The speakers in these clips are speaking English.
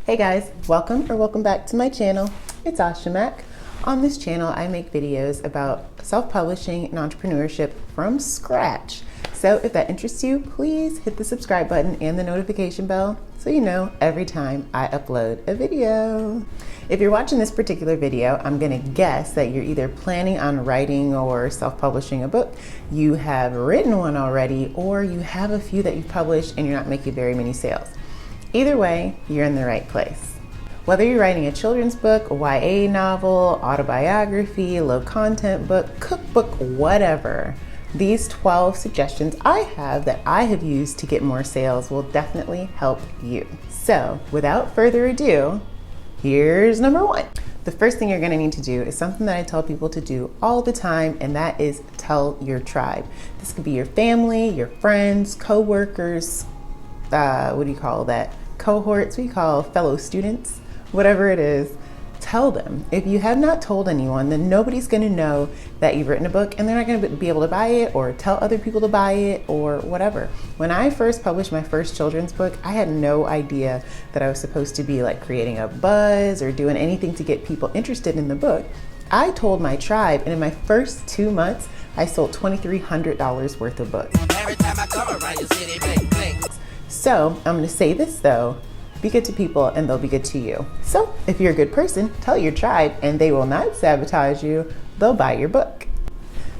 Hey guys, welcome back to my channel. It's Asha. On this channel, I make videos about self-publishing and entrepreneurship from scratch. So if that interests you, please hit the subscribe button and the notification bell so you know every time I upload a video. If you're watching this particular video, I'm gonna guess that you're either planning on writing or self-publishing a book, you have written one already, or you have a few that you've published and you're not making very many sales. Either way, you're in the right place. Whether you're writing a children's book, a YA novel, autobiography, low content book, cookbook, whatever, these 12 suggestions I have that I have used to get more sales will definitely help you. So without further ado, here's number one. The first thing you're gonna need to do is something that I tell people to do all the time, and that is tell your tribe. This could be your family, your friends, co-workers, cohorts, we call fellow students, whatever it is. Tell them. If you have not told anyone, then nobody's going to know that you've written a book, and they're not going to be able to buy it or tell other people to buy it or whatever. When I first published my first children's book, I had no idea that I was supposed to be like creating a buzz or doing anything to get people interested in the book. I told my tribe, and in my first 2 months, I sold $2,300 worth of books. Every time I come around your city, bling, bling. So I'm going to say this though, be good to people and they'll be good to you. So if you're a good person, tell your tribe and they will not sabotage you, they'll buy your book.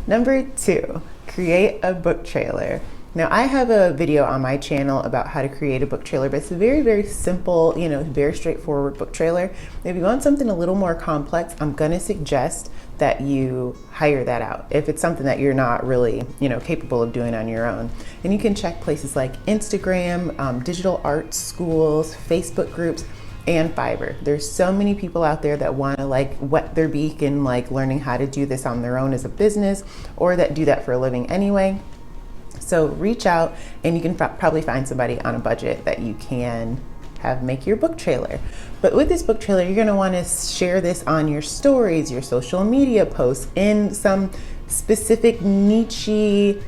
Number two, create a book trailer. Now I have a video on my channel about how to create a book trailer, but it's a very, very simple, very straightforward book trailer. If you want something a little more complex, I'm gonna suggest that you hire that out if it's something that you're not really, capable of doing on your own. And you can check places like Instagram, digital arts schools, Facebook groups, and Fiverr. There's so many people out there that want to wet their beak in learning how to do this on their own as a business, or that do that for a living anyway. So reach out and you can probably find somebody on a budget that you can have make your book trailer. But with this book trailer, you're going to want to share this on your stories, your social media posts, in some specific niche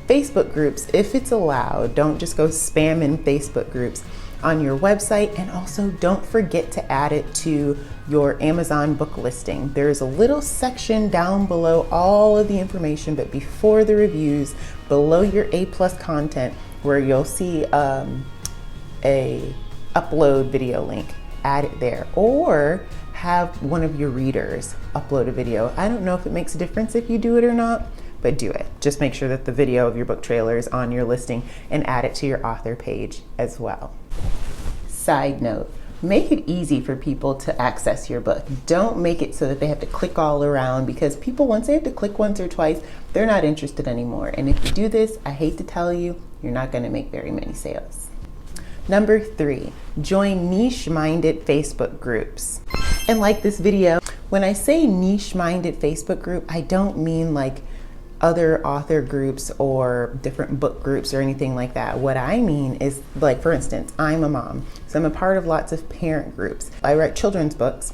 Facebook groups if it's allowed. Don't just go spam in Facebook groups. On your website, and also don't forget to add it to your Amazon book listing. There's a little section down below all of the information, but before the reviews, below your A+ content, where you'll see a upload video link. Add it there, or have one of your readers upload a video. I don't know if it makes a difference if you do it or not, but do it. Just make sure that the video of your book trailer is on your listing and add it to your author page as well. Side note, make it easy for people to access your book. Don't make it so that they have to click all around, because people, once they have to click once or twice, they're not interested anymore. And if you do this, I hate to tell you, you're not going to make very many sales. Number three, join niche-minded Facebook groups. And like this video, when I say niche-minded Facebook group, I don't mean like other author groups or different book groups or anything like that. What I mean is, like, for instance, I'm a mom, so I'm a part of lots of parent groups. I write children's books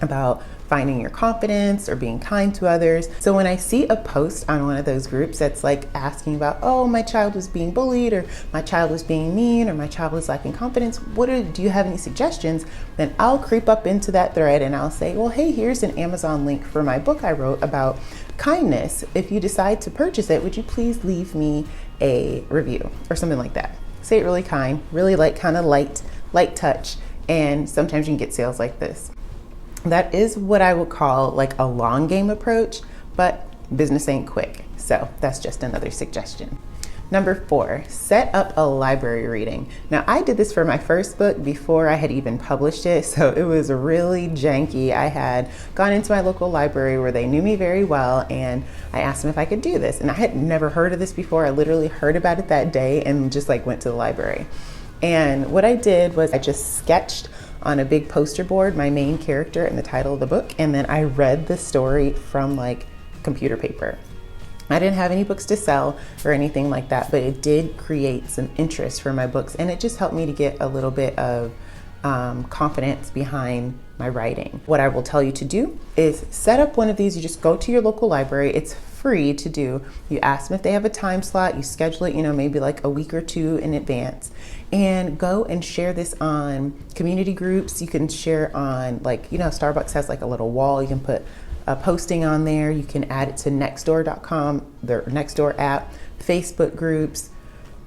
about finding your confidence or being kind to others. So when I see a post on one of those groups that's like asking about, oh, my child was being bullied, or my child was being mean, or my child was lacking confidence, do you have any suggestions? Then I'll creep up into that thread and I'll say, well, hey, here's an Amazon link for my book I wrote about kindness. If you decide to purchase it, would you please leave me a review or something like that? Say it really kind, really kind of light touch, and sometimes you can get sales like this. That is what I would call like a long game approach, but business ain't quick. So that's just another suggestion. Number four, set up a library reading. Now I did this for my first book before I had even published it, so it was really janky. I had gone into my local library where they knew me very well, and I asked them if I could do this. And I had never heard of this before. I literally heard about it that day and just went to the library. And what I did was I just sketched on a big poster board my main character and the title of the book, and then I read the story from computer paper. I didn't have any books to sell or anything like that, but it did create some interest for my books, and it just helped me to get a little bit of confidence behind my writing. What I will tell you to do is set up one of these. You just go to your local library. It's free free to do. You ask them if they have a time slot, you schedule it, maybe like a week or two in advance, and go and share this on community groups. You can share on Starbucks has like a little wall. You can put a posting on there. You can add it to nextdoor.com, their Nextdoor app, Facebook groups,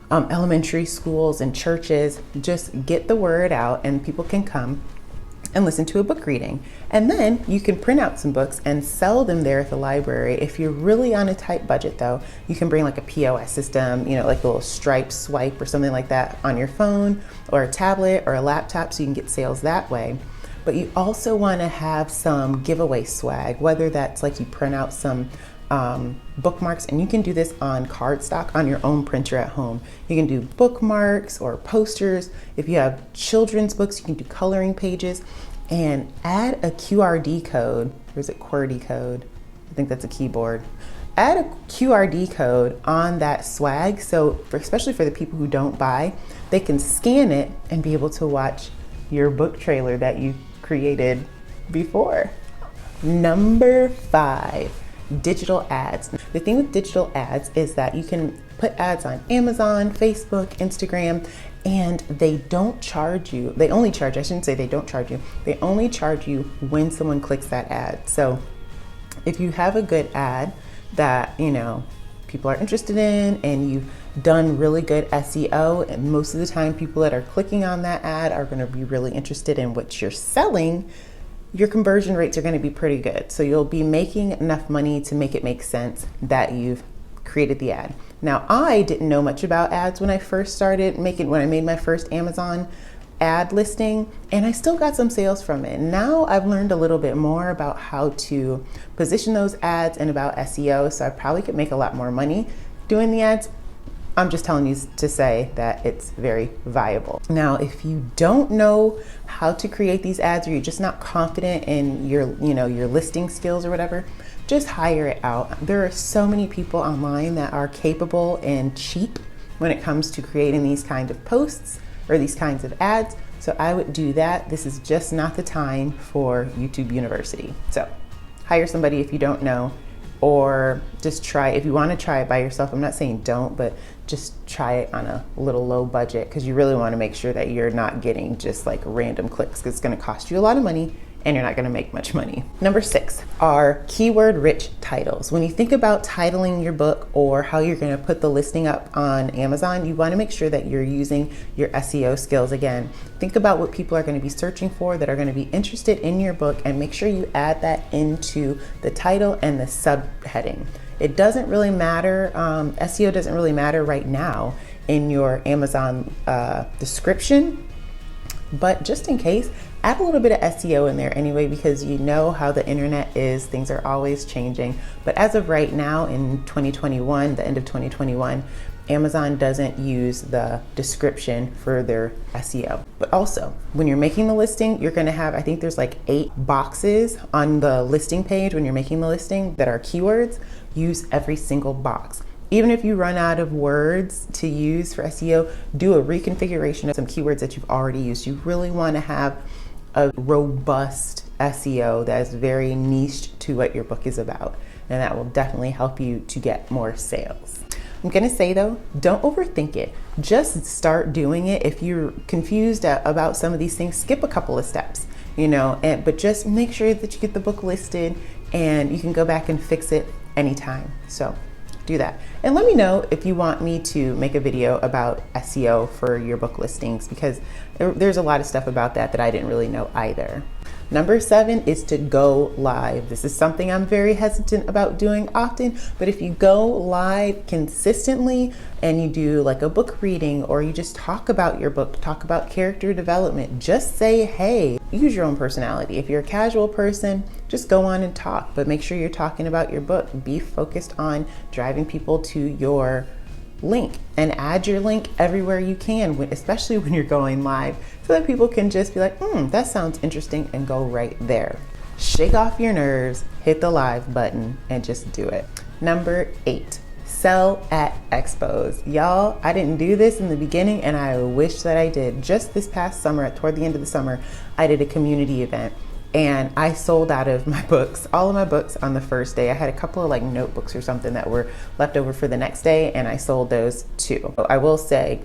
elementary schools and churches. Just get the word out and people can come and listen to a book reading. And then you can print out some books and sell them there at the library. If you're really on a tight budget though, you can bring like a POS system, like a little Stripe swipe or something like that on your phone or a tablet or a laptop, so you can get sales that way. But you also want to have some giveaway swag, whether that's like you print out some bookmarks, and you can do this on cardstock on your own printer at home. You can do bookmarks or posters. If you have children's books, you can do coloring pages, and add a QRD code, or is it QWERTY code? I think that's a keyboard. Add a QRD code on that swag, so especially for the people who don't buy, they can scan it and be able to watch your book trailer that you created before. Number 5. Digital ads. The thing with digital ads is that you can put ads on Amazon, Facebook, Instagram, and they don't charge you. They only charge, I shouldn't say they don't charge you. They only charge you when someone clicks that ad. So if you have a good ad that, people are interested in, and you've done really good SEO, and most of the time people that are clicking on that ad are going to be really interested in what you're selling, your conversion rates are going to be pretty good. So you'll be making enough money to make it make sense that you've created the ad. Now, I didn't know much about ads when I made my first Amazon ad listing, and I still got some sales from it. Now I've learned a little bit more about how to position those ads and about SEO, so I probably could make a lot more money doing the ads. I'm just telling you to say that it's very viable. Now, if you don't know how to create these ads, or you're just not confident in your listing skills or whatever, just hire it out. There are so many people online that are capable and cheap when it comes to creating these kind of posts or these kinds of ads. So I would do that. This is just not the time for YouTube University. So hire somebody if you don't know, or just try, if you want to try it by yourself. I'm not saying don't, but just try it on a little low budget, because you really want to make sure that you're not getting just like random clicks, because it's going to cost you a lot of money and you're not going to make much money. Number 6 are keyword-rich titles. When you think about titling your book or how you're going to put the listing up on Amazon, you want to make sure that you're using your SEO skills. Again, think about what people are going to be searching for, that are going to be interested in your book, and make sure you add that into the title and the subheading. It doesn't really matter, SEO doesn't really matter right now in your Amazon description, but just in case, add a little bit of SEO in there anyway, because you know how the internet is, things are always changing. But as of right now in 2021, the end of 2021, Amazon doesn't use the description for their SEO. But also, when you're making the listing, you're gonna have, I think there's like 8 boxes on the listing page when you're making the listing that are keywords. Use every single box. Even if you run out of words to use for SEO, do a reconfiguration of some keywords that you've already used. You really wanna have a robust SEO that is very niche to what your book is about, and that will definitely help you to get more sales. I'm gonna say though, don't overthink it. Just start doing it. If you're confused about some of these things, skip a couple of steps, but just make sure that you get the book listed, and you can go back and fix it anytime. So do that. And let me know if you want me to make a video about SEO for your book listings, because there's a lot of stuff about that I didn't really know either. Number 7 is to go live. This is something I'm very hesitant about doing often, but if you go live consistently and you do like a book reading, or you just talk about your book, talk about character development, just say, hey, use your own personality. If you're a casual person, just go on and talk, but make sure you're talking about your book. Be focused on driving people to your link, and add your link everywhere you can, especially when you're going live, so that people can just be like, that sounds interesting, and go right there. Shake off your nerves, hit the live button, and just do it. Number 8, sell at expos. Y'all, I didn't do this in the beginning, and I wish that I did. Just this past summer, toward the end of the summer, I did a community event, and I sold out of my books, all of my books on the first day. I had a couple of like notebooks or something that were left over for the next day, and I sold those too. I will say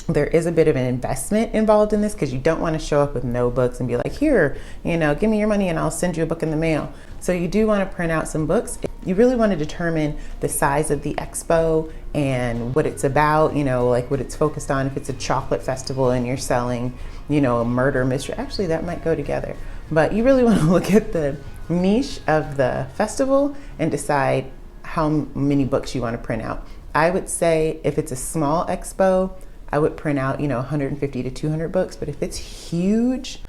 there is a bit of an investment involved in this, because you don't want to show up with no books and be like, here, give me your money and I'll send you a book in the mail. So you do want to print out some books. You really want to determine the size of the expo and what it's about, like what it's focused on. If it's a chocolate festival and you're selling, a murder mystery, actually that might go together. But you really want to look at the niche of the festival and decide how many books you want to print out. I would say if it's a small expo, I would print out, 150 to 200 books. But if it's huge,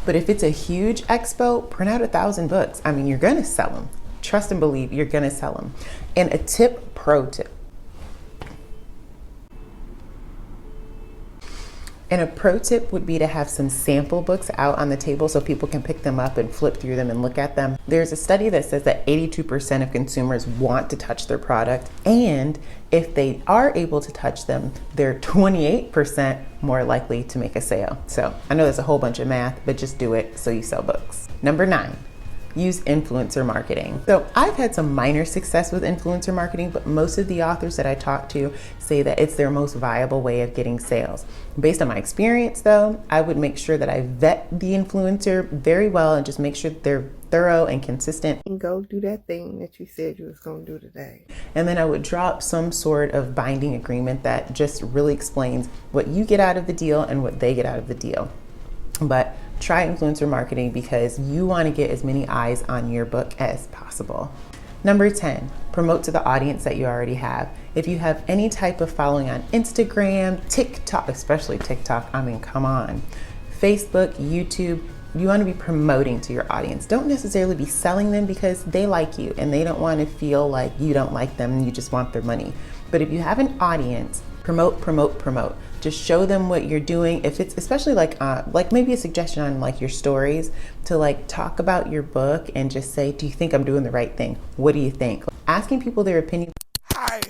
a huge expo, print out 1,000 books. I mean, you're gonna sell them. Trust and believe, you're gonna sell them. And a pro tip. And a pro tip would be to have some sample books out on the table so people can pick them up and flip through them and look at them. There's a study that says that 82% of consumers want to touch their product, and if they are able to touch them, they're 28% more likely to make a sale. So I know that's a whole bunch of math, but just do it so you sell books. Number 9. Use influencer marketing. So I've had some minor success with influencer marketing, but most of the authors that I talk to say that it's their most viable way of getting sales. Based on my experience though, I would make sure that I vet the influencer very well and just make sure they're thorough and consistent. And go do that thing that you said you was going to do today. And then I would drop some sort of binding agreement that just really explains what you get out of the deal and what they get out of the deal. But try influencer marketing because you want to get as many eyes on your book as possible. Number 10, promote to the audience that you already have. If you have any type of following on Instagram, TikTok, especially TikTok, I mean, come on, Facebook, YouTube, you want to be promoting to your audience. Don't necessarily be selling them because they like you and they don't want to feel like you don't like them and you just want their money. But if you have an audience, promote, promote, promote. Just show them what you're doing. If it's especially like maybe a suggestion on like your stories to like talk about your book and just say, do you think I'm doing the right thing? What do you think? Asking people their opinion. Hi,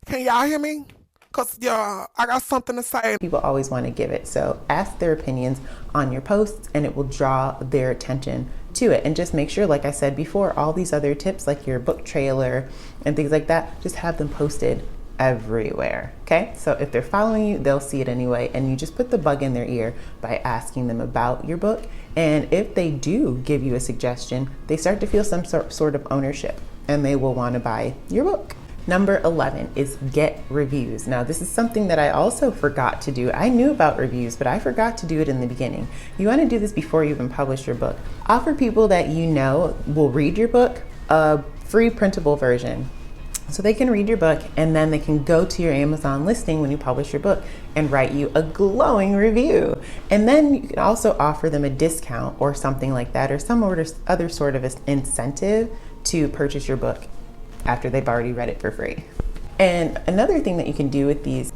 can y'all hear me? Cause I got something to say. People always want to give it. So ask their opinions on your posts and it will draw their attention to it. And just make sure, like I said before, all these other tips like your book trailer and things like that, just have them posted everywhere. Okay, so if they're following you, they'll see it anyway, and you just put the bug in their ear by asking them about your book. And if they do give you a suggestion, they start to feel some sort of ownership and they will want to buy your book. Number 11 is get reviews. Now, this is something that I also forgot to do. I knew about reviews, but I forgot to do it in the beginning. You want to do this before you even publish your book. Offer people that you know will read your book a free printable version. So they can read your book and then they can go to your Amazon listing when you publish your book and write you a glowing review. And then you can also offer them a discount or something like that, or some other sort of incentive to purchase your book after they've already read it for free. And another thing that you can do with these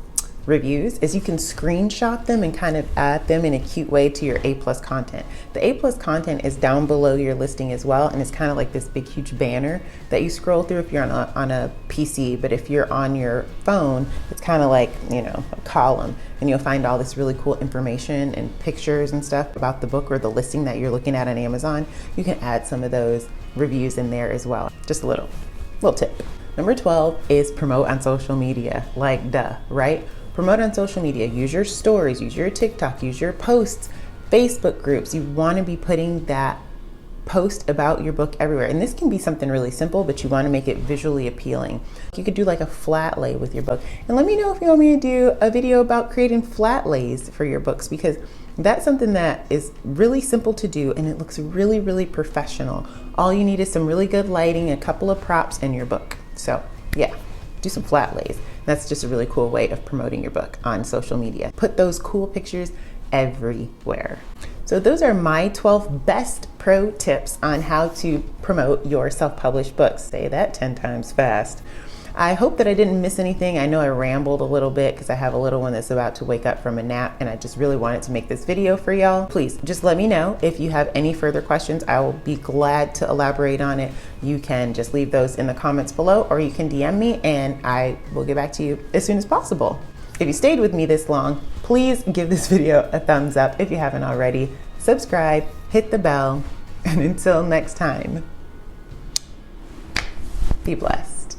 reviews is you can screenshot them and kind of add them in a cute way to your A+ content. The A+ content is down below your listing as well, and it's kind of like this big huge banner that you scroll through if you're on a PC, but if you're on your phone, it's kind of like, a column, and you'll find all this really cool information and pictures and stuff about the book or the listing that you're looking at on Amazon. You can add some of those reviews in there as well. Just a little tip. Number 12 is promote on social media. Like duh, right? Promote on social media. Use your stories, use your TikTok, use your posts, Facebook groups. You want to be putting that post about your book everywhere. And this can be something really simple, but you want to make it visually appealing. You could do like a flat lay with your book. And let me know if you want me to do a video about creating flat lays for your books, because that's something that is really simple to do and it looks really, really professional. All you need is some really good lighting, a couple of props, in your book. So yeah, do some flat lays. That's just a really cool way of promoting your book on social media. Put those cool pictures everywhere. So those are my 12 best pro tips on how to promote your self-published books. Say that 10 times fast. I hope that I didn't miss anything. I know I rambled a little bit because I have a little one that's about to wake up from a nap and I just really wanted to make this video for y'all. Please just let me know if you have any further questions. I will be glad to elaborate on it. You can just leave those in the comments below or you can DM me and I will get back to you as soon as possible. If you stayed with me this long, please give this video a thumbs up if you haven't already. Subscribe, hit the bell, and until next time, be blessed.